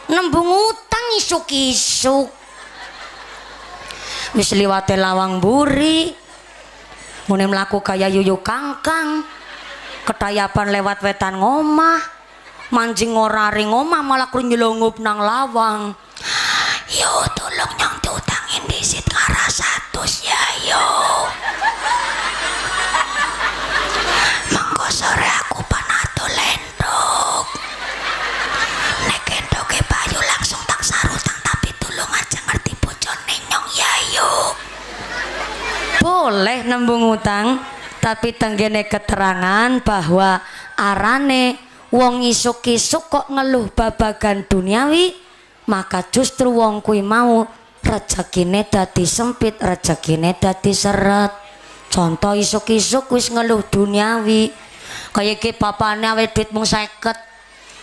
nembung utang isuk-isuk. Wis liwate lawang buri mune mlaku kaya yuyu kangkang, ketayapan lewat wetan ngomah, manjing ora ring omah malah nyelungup nang lawang. Yo tolong nyong diutangin disit kara 100 ya yo. Mangko sore aku panado lendok. Nek endoke payu langsung tak sarutang tapi tulung aja ngerti bojone nyong ya yo. Boleh nembung utang tapi tenggene keterangan bahwa arane wong isuk-isuk kok ngeluh babagan duniawi, maka justru wong kuwi mau rezekine dadi sempit, rezekine dadi seret. Contoh isuk-isuk wis ngeluh duniawi, kaya iki bapane awake duit mung 50.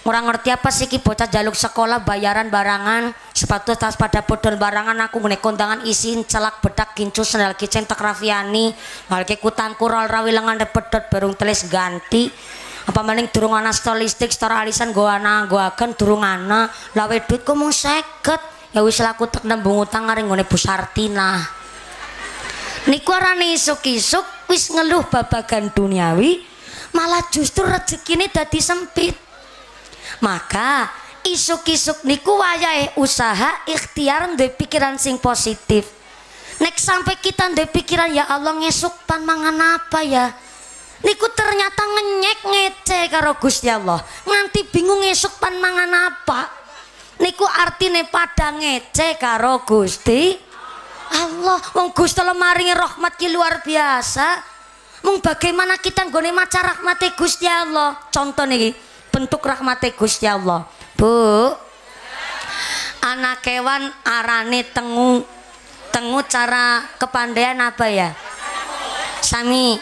Ora ngerti apa sih ki bocah jaluk sekolah bayaran barangan, sepatu tas pada bodol barangan, aku ngene kondangan isin celak bedak kincu sendal kicen tek rafiani, malke kutan kural rawi lengan pedot berung telis ganti. Apa maning durung ana stolistik setora alisan go agen durung ana, lawe duit ku mung 50. Ya wis laku tek nembung utang ngaring ngene Bu Sartina. Niku arane isuk-isuk wis ngeluh babagan duniawi, malah justru rezekine dadi sempit. Maka isuk-isuk niku wayahe usaha ikhtiar duwe pikiran sing positif. Nek sampai kita duwe pikiran ya Allah ngesuk pan mangan apa ya, niku ternyata ngenyek ngece karo Gusti Allah nganti bingung ngesuk pan mangan apa, niku artine pada ngece karo Gusti Allah. Wong Gusti Allah maringi rahmat ki luar biasa. Mung bagaimana kita nggone maca rahmate Gusti Allah. Contoh niki bentuk rahmate Gusti Allah. Bu, anak kewan arane tengu. Tengu cara kepandaian apa ya? Sami.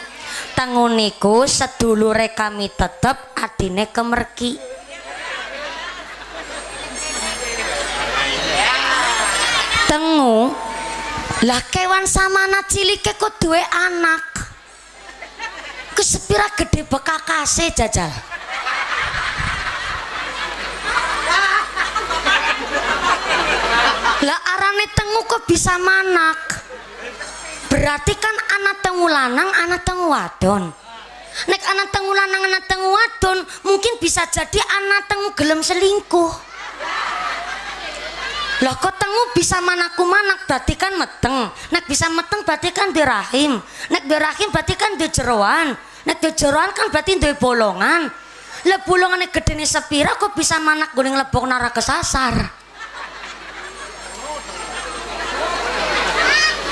Tengu niku sedulure kami tetep adine kemerki. Tengu lah kewan sama anak cilike kok duwe anak. Kesepira gede bekakase jajal. Lah arane tengu kok bisa manak? Berarti kan anak tengu lanang, anak tengu wadon. Nek anak tengu lanang, anak tengu wadon, mungkin bisa jadi anak tengu gelem selingkuh. Lah kok tengu bisa manaku manak berarti kan meteng. Nek bisa meteng berarti kan di rahim. Nek di rahim berarti kan di jeroan. Nek di jeroan kan berarti di bolongan. Lah bolongane gedene sepira kok bisa manak guling lebok nara kesasar.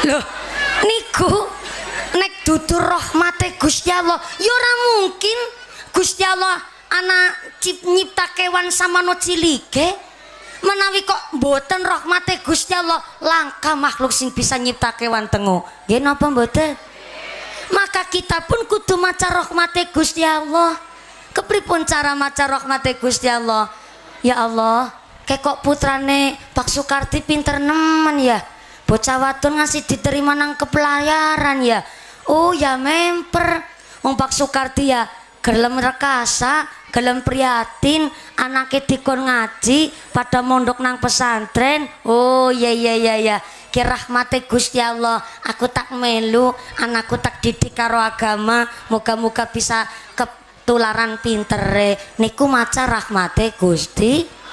Loh niku nek dudu rahmate Gusti Allah ya ora mungkin Gusti Allah anak nyipta kewan sama no cilike menawi kok mboten rahmate Gusti Allah langka makhluk sing bisa nyipta kewan tengu. Nggih napa mboten? Maka kita pun kudu maca rahmate Gusti Allah. Kepripun cara maca rahmate Gusti Allah? Ya Allah, kok putrane Pak Sukarti pinter nemen ya. Bocah wadon ngasih diterima nang kepelayaran ya. Oh ya memper. Wong Pak Sukarti ya gelem rekasa, gelem prihatin, anake dikon ngaji pada mondok nang pesantren. Oh ya ki rahmate Gusti Allah aku tak melu anakku tak didik karo agama, muga-muga bisa ketularan pintere. Niku maca rahmate Gusti.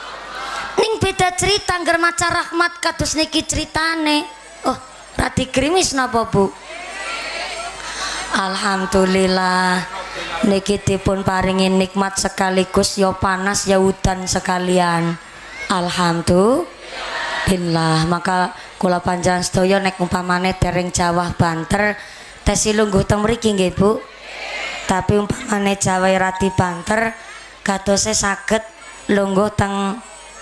Ning beda cerita ngger maca rahmat kados niki ceritane. Oh, radi krimis napa Bu? Alhamdulillah niki dipun paringi nikmat sekaligus ya panas ya udan sekalian. Alhamdulillah. Maka kula panjenengan sedaya nek umpamane dereng jawah banter tesi lungguh teng mriki nggih Bu. Tapi umpamane jawah radi banter kadose saged lungguh teng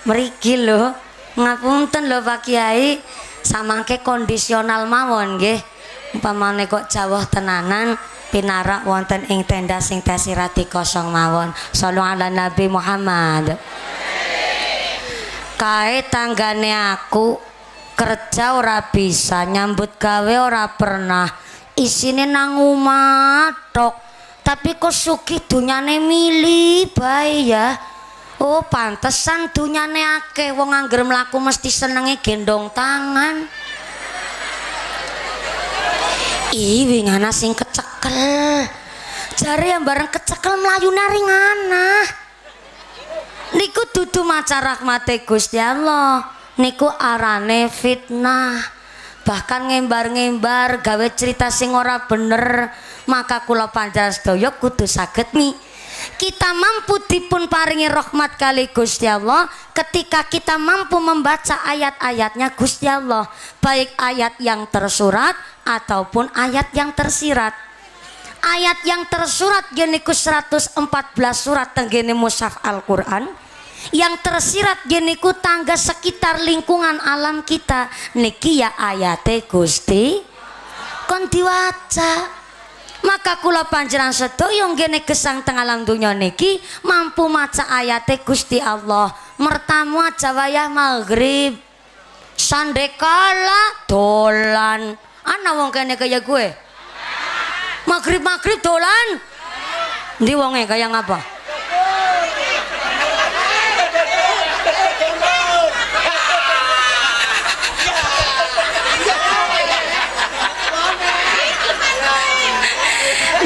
mriki lho. Ngapunten lho Pak Kiai, samangke kondisional mawon nggih. Umpamane kok jawah tenanan pinarak wonten ing tenda sing tesi radi kosong mawon. Shallallahu ala Nabi Muhammad. Kae tanggane aku kerja ora bisa, nyambut gawe ora pernah, isine nang omah tok. Tapi kok sugih dunyane mili bae ya. Oh, pantesan dunyane akeh wong angger mlaku mesti senenge gendong tangan. Ih, wingana sing kecekel. Jare yang bareng kecekel mlayu nari ngana. Niku dudu maca rahmate Gusti Allah. Niku arane fitnah. Bahkan ngembar-ngembar gawe cerita sing ora bener. Maka kula panjenengan sedaya kudu saged kita mampu dipun paringi rahmat kali Gusti Allah ketika kita mampu membaca ayat-ayatnya Gusti Allah, baik ayat yang tersurat ataupun ayat yang tersirat. Ayat yang tersurat geniku 114 surat tenggene mushaf Al-Qur'an, yang tersirat geniku tangga sekitar lingkungan alam kita niki ya ayate Gusti kon diwaca. Maka kula panjenengan sedaya nggene gesang teng alam donya niki mampu maca ayate Gusti Allah. Mertamu aja wayah maghrib sandekala dolan. Ana wong kene kaya gue. Maghrib dolan. Ndi wonge kaya ngapa?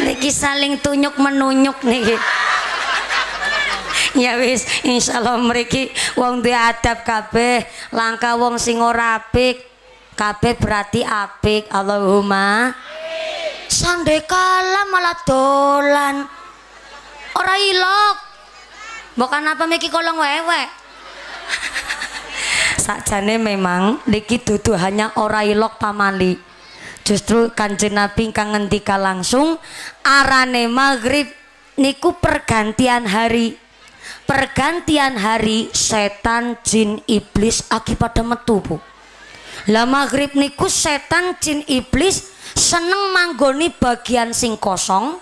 Niki saling tunyuk menunyuk niki. Ya wis, insyaallah mriki wong duwe adab kabeh, langka wong sing ora apik kabeh berarti apik. Allahumma sandekala malah dolan. Ora ilok. Bukan apa miki kolong wewek. Sakjane memang niki dudu hanya ora ilok pamali. Justru Kanjeng Nabi kang ngendika langsung arane maghrib niku pergantian hari. Pergantian hari setan jin iblis aki pada metu Bu. Lah maghrib niku setan jin iblis seneng manggoni bagian sing kosong,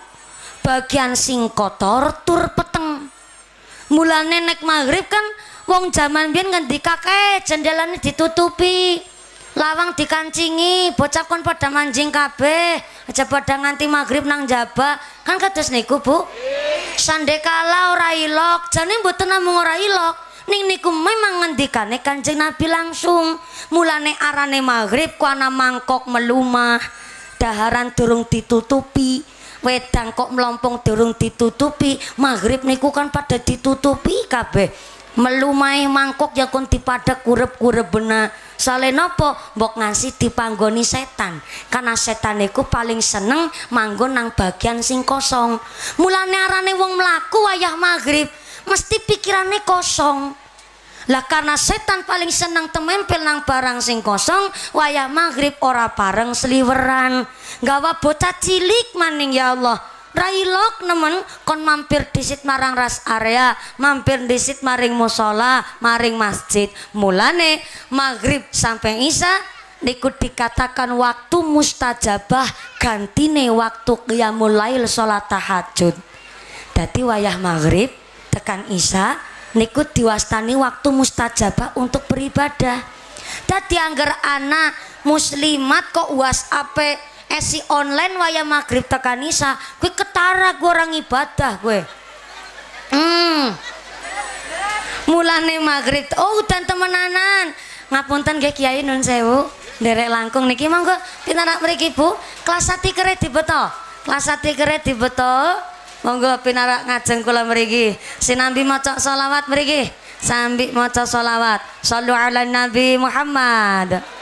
bagian sing kotor tur peteng. Mulane nek maghrib kan wong jaman biyen ngendika kae jendelane ditutupi. Lawang dikancingi, bocah kon pada manjing kabeh, aja pada nganti maghrib nang jaba. Kan kados niku, Bu. Sandekala ora ilok, jane mboten namung ora ilok, ning niku memang ngendikane Kanjeng Nabi langsung. Mulane arane maghrib ku ana mangkok melumah, daharan durung ditutupi, wedang kok melompong durung ditutupi, maghrib niku kan pada ditutupi kabeh. Melumahe mangkok ya kon dipadhek kurep-kurepena. Sale nopo mbok ngasih dipanggoni setan, karena setan niku paling seneng manggon nang bagian sing kosong. Mulane arane wong mlaku wayah maghrib mesti pikirane kosong. Lah karena setan paling seneng temempel nang barang sing kosong, wayah maghrib ora pareng sliweran. Gawa bocah cilik maning ya Allah. Railok nemen kon mampir disit marang ras area, mampir disit maring musola, maring masjid. Mulane maghrib sampai isya niku dikatakan waktu mustajabah, gantine waktu qiyamul lail salat tahajud. Dadi wayah maghrib tekan isya niku diwastani waktu mustajabah untuk beribadah. Dadi angger anak muslimat kok WhatsApp esi online wayah maghrib tekan isya, gue ketara gue orang ibadah gue. Mulane maghrib, oh dan temenanan. Ngapunten nggih Kiai nun sewu, derek langkung niki monggo pinarak mriki Bu. Kelas 1 kere dibeto. Kelas 1 kere dibeto. Monggo pinarak ngajeng kula mriki. Sinambi maca selawat mriki. Sambi maca selawat. Shallu ala Nabi Muhammad.